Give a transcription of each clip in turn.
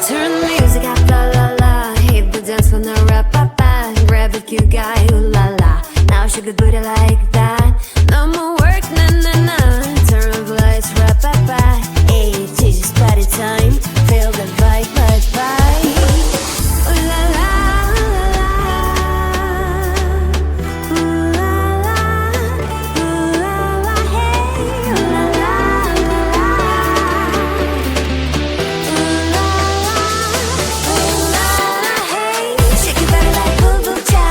Turn the music up, la la la. Hit the dance when I rap, pa pa. Grab a cute guy, ooh la la. Now shake the booty like that. No more work, na na na. Turn up lights, rap, pa pa. Hey, it's just party time. Feel the vibe, bye bye. Ooh la la, ooh la la. Ooh la la, ooh la la, hey. Ooh la la, ooh la la. Ooh la la, ooh la la, hey. Shake your body like boo boo cha.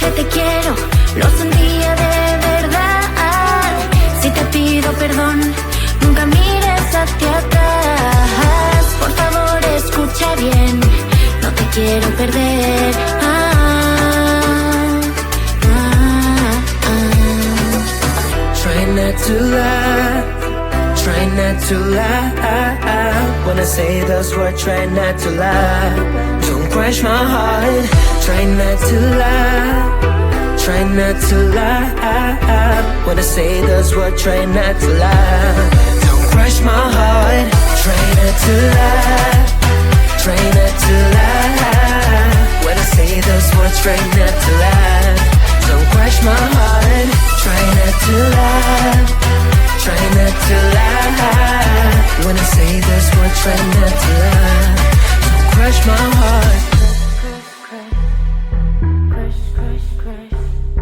dije te quiero, lo sentía de verdad. Si te pido perdón, nunca mires hacia atrás. Por favor, escucha bien, no te quiero perder. Try not to lie, try not to lie. When I say those words, try not to lie. Don't crush my heart. Try not to lie, try not to lie. When I say those words, try not to lie. Don't crush my heart. Try not to lie, try not to lie. When I say those words, try not to lie. Don't crush my heart. Try not to lie, try not to lie. When I say those words, try not to lie. Don't crush my heart.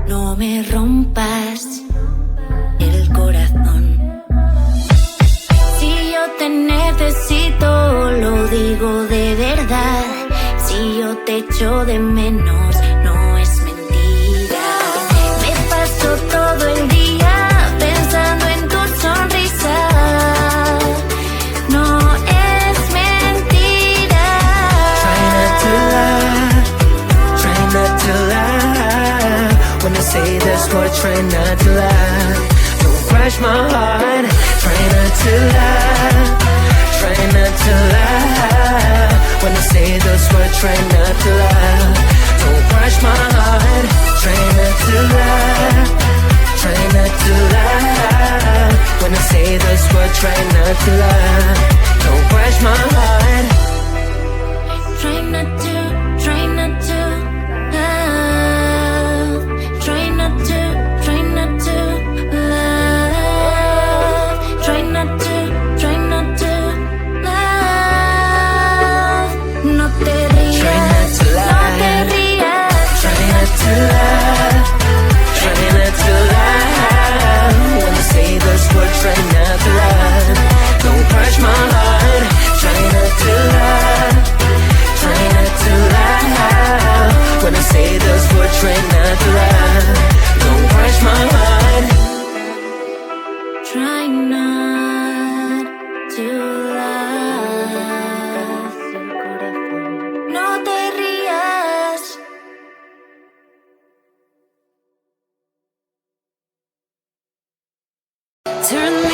No me rompas el corazón. Si yo te necesito, lo digo de verdad. Si yo te echo de menos, no es mentira. Me paso todo el día pensando en tu sonrisa. No es mentira. Try not to lie, try not to lie. When I say this word, try not to lie. Don't crush my heart. Try not to lie, try not to lie. When I say those words, try not to lie. Don't crush my heart. Try not to lie, try not to lie. When I say those words, try not to lie. Don't crush my heart. Try not to, try not to love. Try not to, try not to love. Try not to, try not to love. No te rías, Try not to lie. no te rías. Try not to lie, try not to lie. When I say those words, try not to lie. Don't crush my heart. Try not to lie, try not to lie. When I say those words, try not to lie. Don't crush my heart. Try not to love. No te rías. Turn me